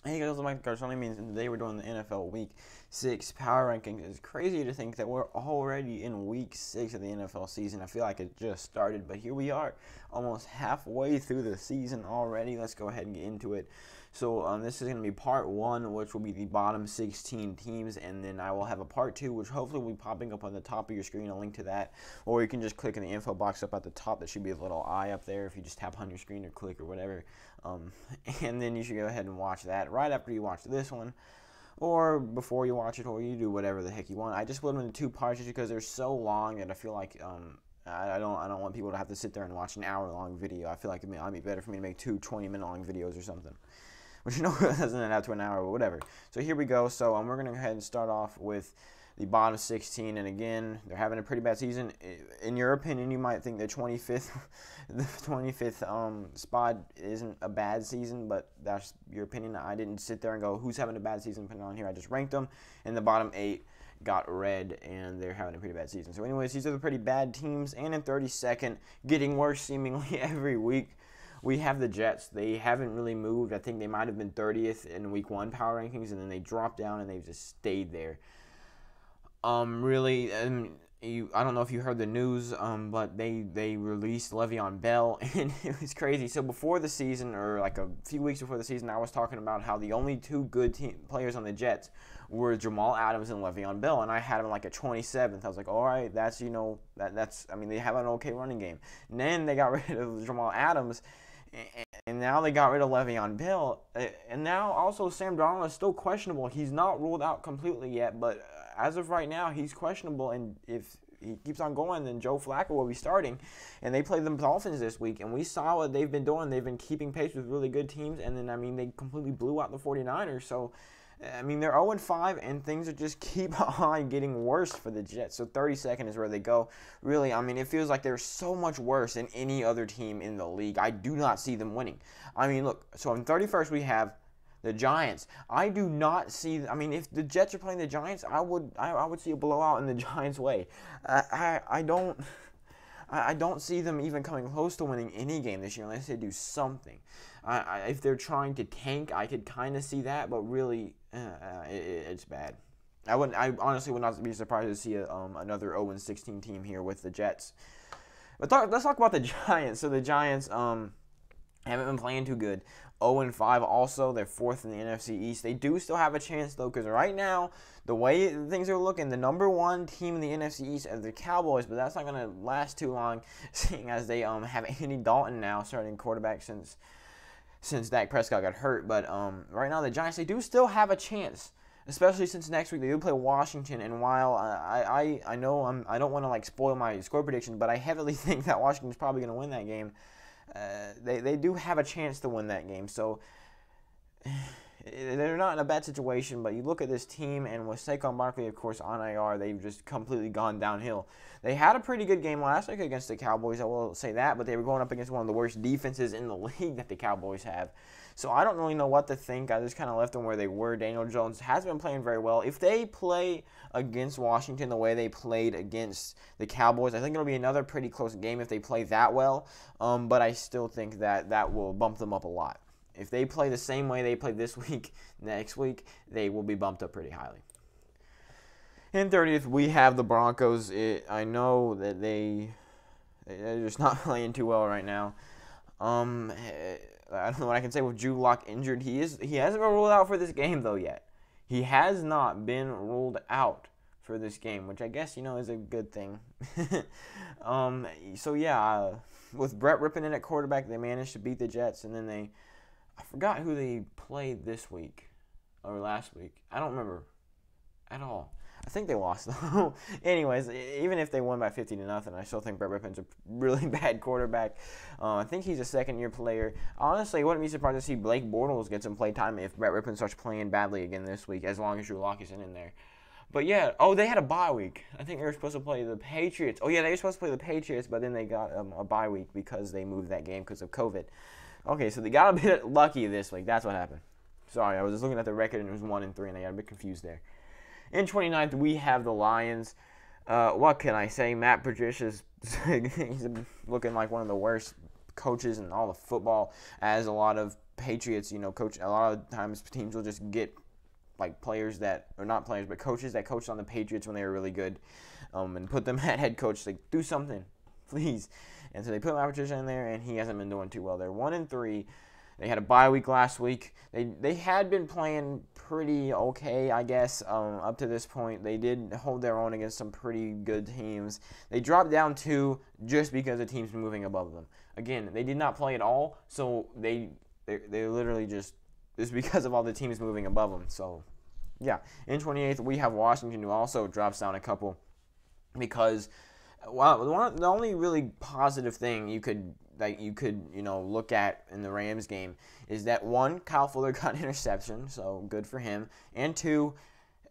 Hey guys, my Coach Sonny means, and today we're doing the NFL Week 6 Power Rankings. It's crazy to think that we're already in Week 6 of the NFL season. I feel like it just started, but here we are, almost halfway through the season already. Let's go ahead and get into it. So this is going to be part 1, which will be the bottom 16 teams, and then I will have a part 2, which hopefully will be popping up on the top of your screen, a link to that, or you can just click in the info box up at the top. There should be a little eye up there if you just tap on your screen or click or whatever. And then you should go ahead and watch that right after you watch this one, or before you watch it, or you do whatever the heck you want. I just split them into 2 parts just because they're so long that I feel like I don't want people to have to sit there and watch an hour-long video. I feel like it might be better for me to make 2 20-minute long videos or something, which doesn't add up to an hour, but whatever. So here we go. So we're going to go ahead and start off with the bottom 16, and again, they're having a pretty bad season. In your opinion, you might think the 25th, the 25th spot isn't a bad season, but that's your opinion. I didn't sit there and go, who's having a bad season, put it on here. I just ranked them, and the bottom 8 got red, and they're having a pretty bad season. So anyways, these are the pretty bad teams, and in 32nd, getting worse seemingly every week, we have the Jets. They haven't really moved. I think they might have been 30th in Week 1 power rankings, and then they dropped down, and they've just stayed there. Really, I don't know if you heard the news, but they released Le'Veon Bell, and it was crazy. So before the season, or like a few weeks before the season, I was talking about how the only 2 good players on the Jets were Jamal Adams and Le'Veon Bell, and I had him like at 27th. I was like, all right, that's I mean, they have an okay running game. And then they got rid of Jamal Adams, and now they got rid of Le'Veon Bell, and now also Sam Darnold is still questionable. He's not ruled out completely yet, but as of right now, he's questionable, and if he keeps on going, then Joe Flacco will be starting. And they play the Dolphins this week, and we saw what they've been doing. They've been keeping pace with really good teams, and then, I mean, they completely blew out the 49ers. So, I mean, they're 0-5, and things are just keep on getting worse for the Jets. So 32nd is where they go. Really, I mean, it feels like they're so much worse than any other team in the league. I do not see them winning. I mean, look, so in 31st we have the Giants. I do not see. I mean, if the Jets are playing the Giants, I would see a blowout in the Giants' way. I don't see them even coming close to winning any game this year unless they do something. If they're trying to tank, I could kind of see that, but really, it's bad. I honestly would not be surprised to see another 0-16 team here with the Jets. But let's talk about the Giants. So the Giants haven't been playing too good. 0-5 also. They're 4th in the NFC East. They do still have a chance, though, because right now, the way things are looking, the number 1 team in the NFC East are the Cowboys, but that's not going to last too long, seeing as they have Andy Dalton now starting quarterback since Dak Prescott got hurt. But right now, the Giants, they do still have a chance, especially since next week they do play Washington. And while I know I don't want to spoil my score prediction, but I heavily think that Washington's probably going to win that game. They do have a chance to win that game, so they're not in a bad situation. But you look at this team, and with Saquon Barkley, of course, on IR, they've just completely gone downhill. They had a pretty good game last week against the Cowboys, I will say that, but they were going up against one of the worst defenses in the league that the Cowboys have. So I don't really know what to think. I just kind of left them where they were. Daniel Jones has been playing very well. If they play against Washington the way they played against the Cowboys, I think it'll be another pretty close game if they play that well. But I still think that will bump them up a lot. If they play the same way they played this week, next week, they will be bumped up pretty highly. In 30th, we have the Broncos. I know that they're just not playing too well right now. I don't know what I can say with Drew Lock injured. He hasn't been ruled out for this game though yet. He has not been ruled out for this game, which I guess is a good thing. So yeah, with Brett Rippon in at quarterback, they managed to beat the Jets, and then I forgot who they played this week or last week. I don't remember at all. I think they lost though. Anyways, even if they won by 50-0, I still think Brett Rippon's a really bad quarterback. I think he's a second-year player. Honestly, I wouldn't be surprised to see Blake Bortles get some play time if Brett Rippon starts playing badly again this week, as long as Drew Lock isn't in there. But yeah, they had a bye week. I think they were supposed to play the Patriots. Oh yeah, they were supposed to play the Patriots, but then they got a bye week because they moved that game because of COVID. Okay, so they got a bit lucky this week. That's what happened. Sorry, I was just looking at the record and it was 1-3, and I got a bit confused there. In 29th, we have the Lions. What can I say? Matt Patricia's he's looking like one of the worst coaches in all of football, as a lot of Patriots, coach, a lot of times teams will just get like players that, or not players, but coaches that coached on the Patriots when they were really good, and put them at head coach. Like, do something, please. And so they put Matt Patricia in there, and he hasn't been doing too well. They're 1-3. They had a bye week last week. They had been playing pretty okay, I guess, up to this point. They did hold their own against some pretty good teams. They dropped down 2 just because the team's moving above them. Again, they did not play at all, so they literally just, it's because of all the teams moving above them. So, yeah. In 28th, we have Washington, who also drops down a couple because, well, the only really positive thing you could look at in the Rams game is that, 1, Kyle Fuller got an interception, so good for him, and 2,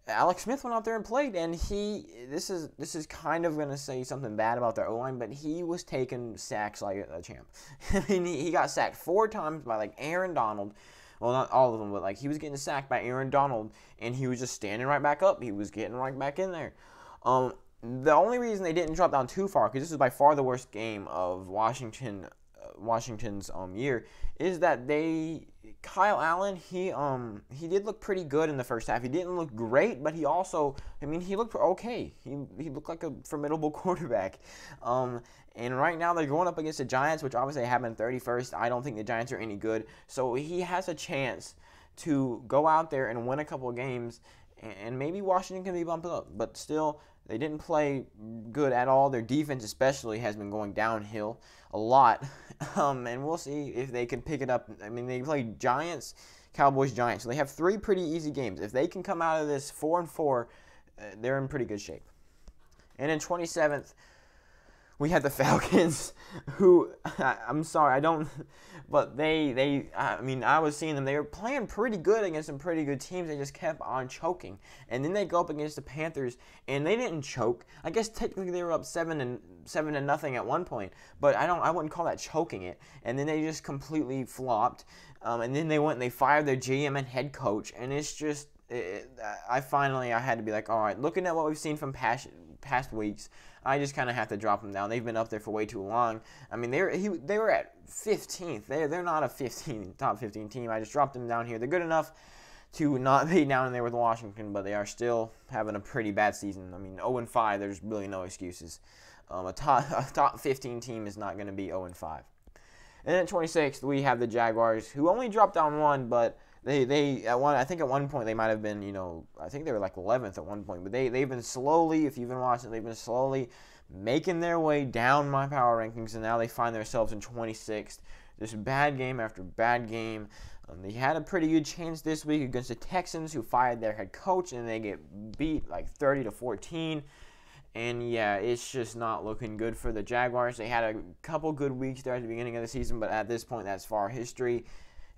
Alex Smith went out there and played, and this is kind of going to say something bad about their O-line, but he was taking sacks like a champ. I mean, he got sacked 4 times by, like, Aaron Donald. Well, not all of them, but, like, he was getting sacked by Aaron Donald, and he was just standing right back up. He was getting right back in there. The only reason they didn't drop down too far, because this is by far the worst game of Washington's year, is that Kyle Allen, he did look pretty good in the first half. He didn't look great, but he also, he looked okay. He looked like a formidable quarterback. And right now they're going up against the Giants, which obviously happened 31st. I don't think the Giants are any good. So he has a chance to go out there and win a couple of games, and maybe Washington can be bumped up. But still, they didn't play good at all. Their defense especially has been going downhill a lot. And we'll see if they can pick it up. I mean, they play Giants, Cowboys, Giants. So they have 3 pretty easy games. If they can come out of this 4-4, they're in pretty good shape. And in 27th, we had the Falcons, who, I'm sorry, but I was seeing them. They were playing pretty good against some pretty good teams. They just kept on choking. And then they go up against the Panthers, and they didn't choke. I guess technically they were up 7-0 at one point, but I wouldn't call that choking it. And then they just completely flopped. And then they went and they fired their GM and head coach, and it's just, I had to be like, all right, looking at what we've seen from past weeks, I just kind of have to drop them down. They've been up there for way too long. I mean, they were at 15th. They're not a top 15 team. I just dropped them down here. They're good enough to not be down in there with Washington, but they are still having a pretty bad season. I mean, 0-5, there's really no excuses. A top 15 team is not going to be 0-5. And then at 26th, we have the Jaguars, who only dropped down 1, but I think at one point they might have been, I think they were like 11th at one point. But they've been slowly, if you've been watching, they've been slowly making their way down my power rankings, and now they find themselves in 26th. Just bad game after bad game. They had a pretty good chance this week against the Texans, who fired their head coach, and they get beat like 30-14. And yeah, it's just not looking good for the Jaguars. They had a couple good weeks there at the beginning of the season, but at this point, that's far history.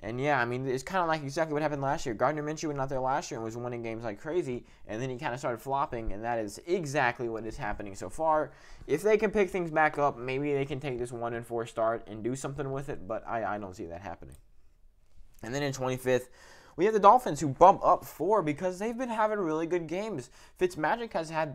And yeah, I mean, it's kind of like exactly what happened last year. Gardner Minshew went out there last year and was winning games like crazy, and then he kind of started flopping, and that is exactly what is happening so far. If they can pick things back up, maybe they can take this 1-4 start and do something with it, but I don't see that happening. And then in 25th, we have the Dolphins, who bump up 4 because they've been having really good games. Fitzmagic has had,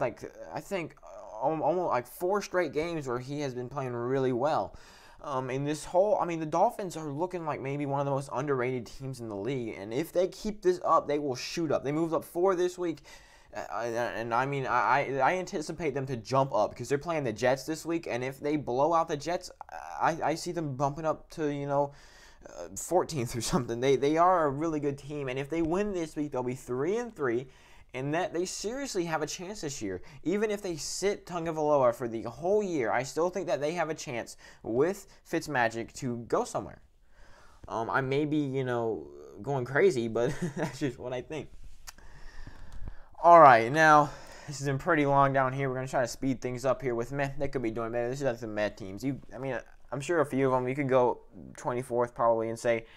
I think, almost like 4 straight games where he has been playing really well. The Dolphins are looking like maybe one of the most underrated teams in the league, and if they keep this up, they will shoot up. They moved up 4 this week, I anticipate them to jump up because they're playing the Jets this week, and if they blow out the Jets, I see them bumping up to 14th or something. They are a really good team, and if they win this week, they'll be 3-3. And that they seriously have a chance this year. Even if they sit Tagovailoa for the whole year, I still think that they have a chance with Fitzmagic to go somewhere. I may be, going crazy, but that's just what I think. All right, now, this has been pretty long down here. We're going to try to speed things up here with meh. They could be doing better. This is like the meh teams. I'm sure a few of them, you could go 24th probably and say,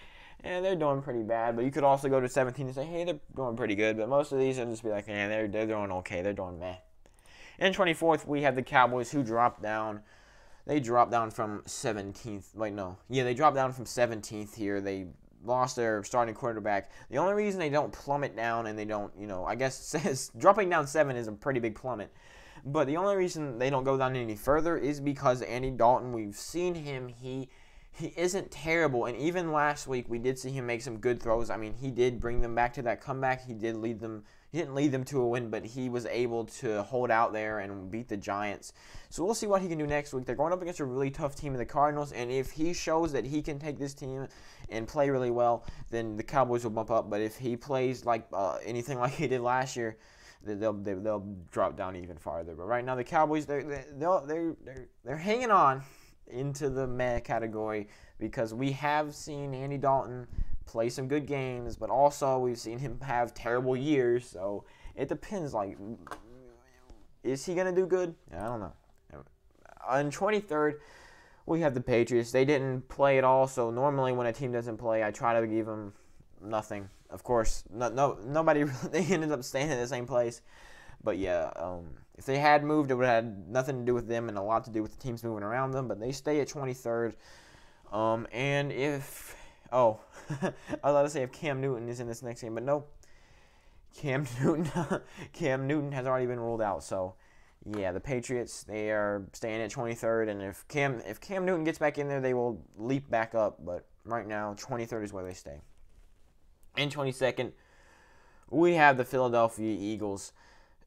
they're doing pretty bad, but you could also go to 17 and say, hey, they're doing pretty good. But most of these will just be like, they're doing okay. They're doing meh. In 24th, we have the Cowboys, who dropped down. They dropped down from 17th. They dropped down from 17th here. They lost their starting quarterback. The only reason they don't plummet down and they don't, I guess dropping down 7 is a pretty big plummet. But the only reason they don't go down any further is because Andy Dalton, we've seen him, he isn't terrible. And even last week, we did see him make some good throws. I mean, he did bring them back to that comeback. He did lead them. He didn't lead them to a win, but he was able to hold out there and beat the Giants. So we'll see what he can do next week. They're going up against a really tough team in the Cardinals, and if he shows that he can take this team and play really well, then the Cowboys will bump up. But if he plays like anything like he did last year, they'll drop down even farther. But right now, the Cowboys they're hanging on into the meh category because we have seen Andy Dalton play some good games, but also we've seen him have terrible years. So it depends. Like, is he gonna do good? I don't know. On 23rd, we have the Patriots. They didn't play at all. So normally when a team doesn't play, I try to give them nothing. Of course, nobody. They ended up staying in the same place. But yeah, if they had moved, it would have had nothing to do with them and a lot to do with the teams moving around them. But they stay at 23rd. And if I was about to say if Cam Newton is in this next game, but no, Cam Newton has already been ruled out. So yeah, the Patriots, they are staying at 23rd, and if Cam Newton gets back in there, they will leap back up. But right now, 23rd is where they stay. In 22nd, we have the Philadelphia Eagles.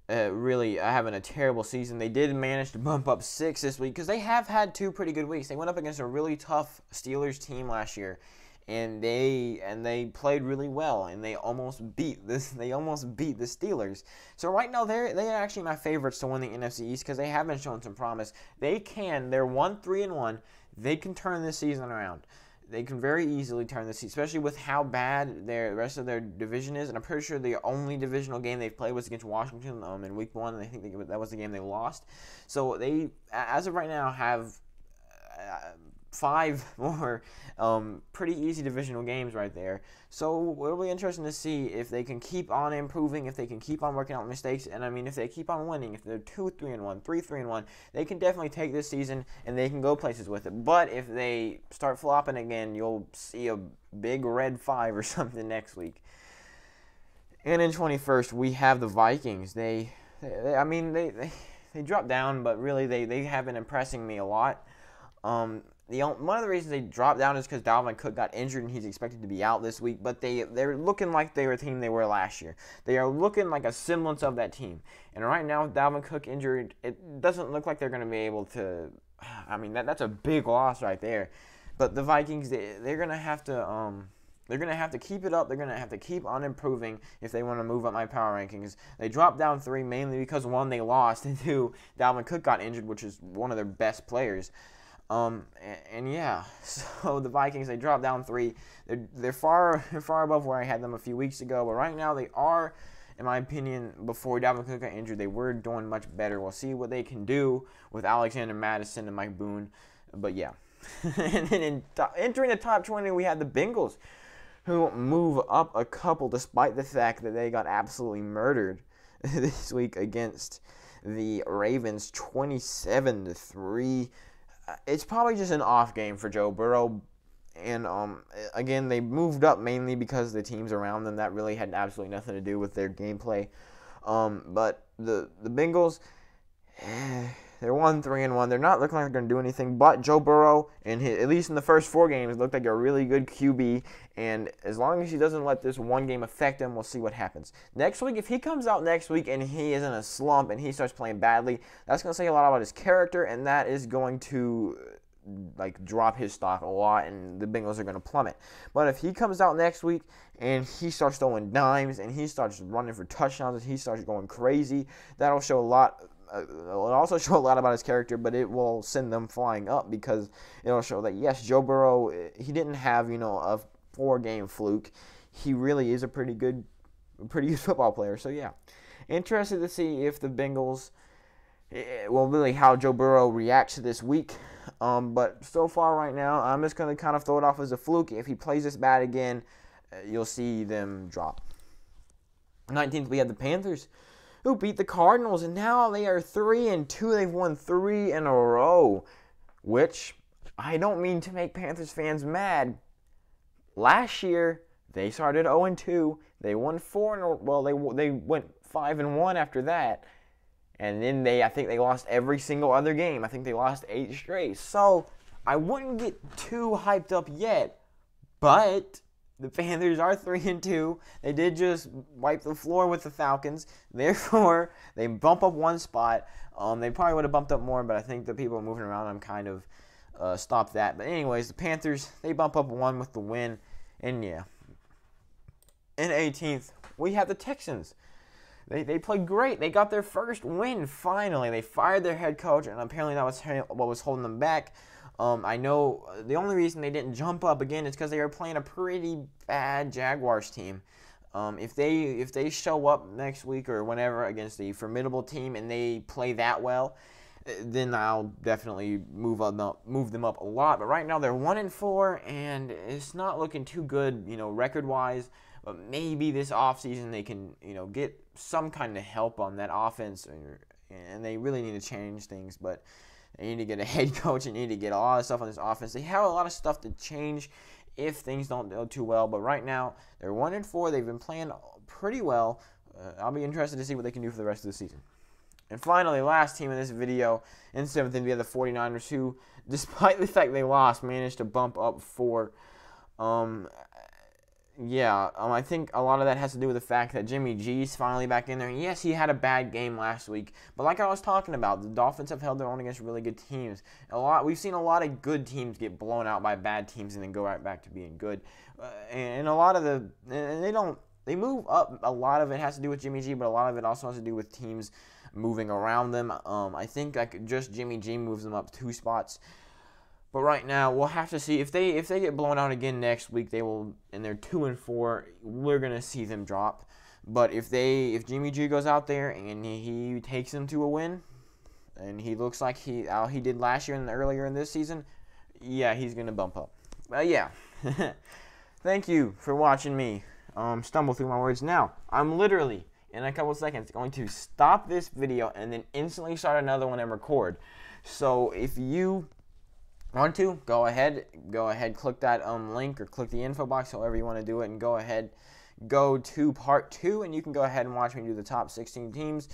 Really having a terrible season. They did manage to bump up 6 this week because they have had 2 pretty good weeks. They went up against a really tough Steelers team last year, and they played really well, and they almost beat the Steelers. So right now they're actually my favorites to win the NFC East because they have been showing some promise. They're 1-3-1. They can turn this season around. They can very easily turn this, especially with how bad the rest of their division is. And I'm pretty sure the only divisional game they've played was against Washington in Week 1. And I think that was the game they lost. So they, as of right now, have 5 more pretty easy divisional games right there. So it'll be interesting to see if they can keep on improving, if they can keep on working out mistakes, and I mean if they keep on winning, if they're 2-3-1, 3-3-1, they can definitely take this season and they can go places with it. But if they start flopping again, you'll see a big red 5 or something next week. And in 21st, we have the Vikings. They dropped down, but really they have been impressing me a lot. One of the reasons they dropped down is because Dalvin Cook got injured and he's expected to be out this week. But they're looking like they were a team they were last year. They are looking like a semblance of that team. And right now, with Dalvin Cook injured, it doesn't look like they're going to be able to. I mean, that's a big loss right there. But the Vikings, they're going to have to. They're going to have to keep it up. They're going to have to keep on improving if they want to move up my power rankings. They dropped down 3 mainly because, 1, they lost, and 2, Dalvin Cook got injured, which is one of their best players. And yeah, so the Vikings, they dropped down 3. They're far above where I had them a few weeks ago, but right now they are, in my opinion, before Dalvin Cook got injured, they were doing much better. We'll see what they can do with Alexander Mattison and Mike Boone, but yeah. And then entering the top 20, we had the Bengals, who move up a couple despite the fact that they got absolutely murdered this week against the Ravens, 27-3. It's probably just an off game for Joe Burrow, and again, they moved up mainly because the teams around them that really had absolutely nothing to do with their gameplay. But the Bengals, they're 1-3-1. They're not looking like they're going to do anything, but Joe Burrow, at least in the first 4 games, looked like a really good QB, and as long as he doesn't let this one game affect him, we'll see what happens. Next week, if he comes out next week and he is in a slump and he starts playing badly, that's going to say a lot about his character, and that is going to drop his stock a lot, and the Bengals are going to plummet. But if he comes out next week and he starts throwing dimes and he starts running for touchdowns and he starts going crazy, that'll show a lot. It'll also show a lot about his character, but it will send them flying up because it'll show that, yes, Joe Burrow, he didn't have, a 4-game fluke. He really is a pretty good football player. So, yeah, interested to see if the Bengals, really how Joe Burrow reacts to this week. But so far right now, I'm just going to kind of throw it off as a fluke. If he plays this bad again, you'll see them drop. 19th, we have the Panthers, who beat the Cardinals, and now they are 3-2. They've won 3 in a row, which I don't mean to make Panthers fans mad. Last year, they started 0-2. They won 4 in a row. They went 5-1 after that, and then I think they lost every single other game. I think they lost 8 straight. So I wouldn't get too hyped up yet, but the Panthers are 3-2. They did just wipe the floor with the Falcons. Therefore, they bump up one spot. They probably would have bumped up more, but I think the people moving around them kind of stopped that. But anyways, the Panthers, they bump up one with the win. And yeah, in 18th, we have the Texans. They played great. They got their first win, finally. They fired their head coach, and apparently that was what was holding them back. I know the only reason they didn't jump up again is because they were playing a pretty bad Jaguars team. If they show up next week or whenever against a formidable team and they play that well, then I'll definitely move them up a lot. But right now they're 1-4, and it's not looking too good, record-wise. But maybe this offseason they can, get some kind of help on that offense, and they really need to change things. But they need to get a head coach and need to get a lot of stuff on this offense. They have a lot of stuff to change if things don't go too well. But right now, they're 1-4. They've been playing pretty well. I'll be interested to see what they can do for the rest of the season. And finally, last team in this video, in 7th, we have the 49ers, who, despite the fact they lost, managed to bump up 4. I think a lot of that has to do with the fact that Jimmy G's finally back in there. And yes, he had a bad game last week, but like I was talking about, the Dolphins have held their own against really good teams. We've seen a lot of good teams get blown out by bad teams and then go right back to being good. And a lot of they move up. A lot of it has to do with Jimmy G, but a lot of it also has to do with teams moving around them. I think just Jimmy G moves them up 2 spots. But right now, we'll have to see if they get blown out again next week. They will, and they're 2-4. We're gonna see them drop. But if Jimmy G goes out there and he takes them to a win, and he looks like he did last year and earlier in this season, yeah, he's gonna bump up. But yeah, thank you for watching me stumble through my words. Now I'm literally in a couple seconds going to stop this video and then instantly start another one and record. So if you want to, go ahead, click that link or click the info box, however you want to do it, and go to part 2, and you can go ahead and watch me do the top 16 teams.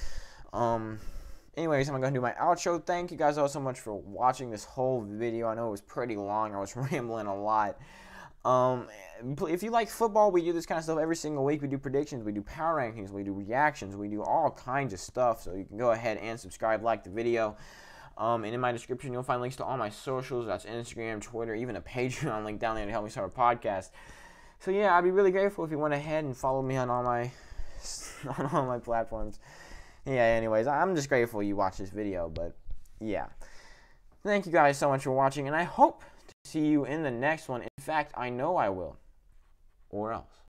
Anyways, I'm going to do my outro. Thank you guys all so much for watching this whole video. I know it was pretty long. I was rambling a lot. If you like football, we do this kind of stuff every single week. We do predictions, we do power rankings, we do reactions, we do all kinds of stuff. So you can go ahead and subscribe, like the video. And in my description, you'll find links to all my socials. That's Instagram, Twitter, even a Patreon link down there to help me start a podcast. So yeah, I'd be really grateful if you went ahead and followed me on all my platforms. Yeah, anyways, I'm just grateful you watched this video. But yeah, thank you guys so much for watching, and I hope to see you in the next one. In fact, I know I will. Or else.